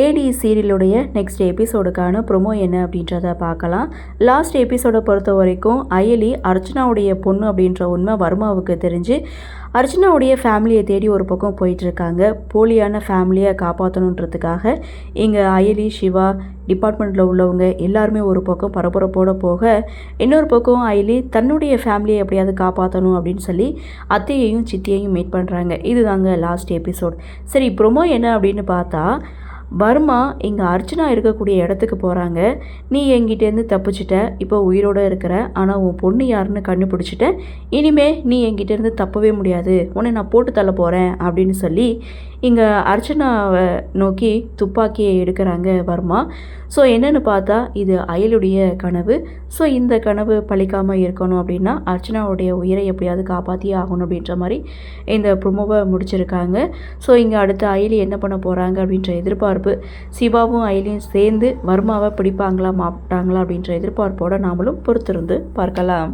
ஏடி சீரியலுடைய next எபிசோடுக்கான promo என்ன அப்படின்றத பார்க்கலாம். லாஸ்ட் எபிசோடை பொறுத்த வரைக்கும் அயலி அர்ச்சனாவுடைய பொண்ணு அப்படின்ற உண்மை வர்மாவுக்கு தெரிஞ்சு அர்ச்சனாவுடைய ஃபேமிலியை தேடி ஒரு பக்கம் போயிட்டுருக்காங்க. போலியான ஃபேமிலியை காப்பாற்றணுன்றதுக்காக இங்கே அயலி, சிவா, டிபார்ட்மெண்ட்டில் உள்ளவங்க எல்லாருமே ஒரு பக்கம் பரபரப்போடு போக, இன்னொரு பக்கம் அயலி தன்னுடைய ஃபேமிலியை எப்படியாவது காப்பாற்றணும் அப்படின்னு சொல்லி அத்தையையும் சித்தியையும் மீட் பண்ணுறாங்க. இதுதாங்க லாஸ்ட் எபிசோட். சரி, ப்ரொமோ என்ன அப்படின்னு பார்த்தா, வர்மா இங்கே அர்ச்சனா இருக்கக்கூடிய இடத்துக்கு போகிறாங்க. நீ என்கிட்டேருந்து தப்பிச்சிட்ட, இப்போ உயிரோடு இருக்கிற, ஆனால் உன் பொண்ணு யாருன்னு கண்டுபிடிச்சிட்ட, இனிமே நீ என்கிட்டேருந்து தப்பவே முடியாது, உன்னை நான் போட்டு தள்ள போகிறேன் அப்படின்னு சொல்லி இங்கே அர்ச்சனாவை நோக்கி துப்பாக்கியை எடுக்கிறாங்க வர்மா. ஸோ என்னென்னு பார்த்தா இது அயலுடைய கனவு. ஸோ இந்த கனவு பழிக்காமல் இருக்கணும் அப்படின்னா அர்ச்சனாவுடைய உயிரை எப்படியாவது காப்பாற்றியே ஆகணும் அப்படின்ற மாதிரி இந்த ப்ரொமோவை முடிச்சிருக்காங்க. ஸோ இங்கே அடுத்து அயலி என்ன பண்ண போகிறாங்க அப்படின்ற எதிர்பார்ப்பு, சிவாவும் அயலியும் சேர்ந்து வர்மாவை பிடிப்பாங்களா மாட்டாங்களா அப்படின்ற எதிர்பார்ப்போடு நாமளும் பொறுத்திருந்து பார்க்கலாம்.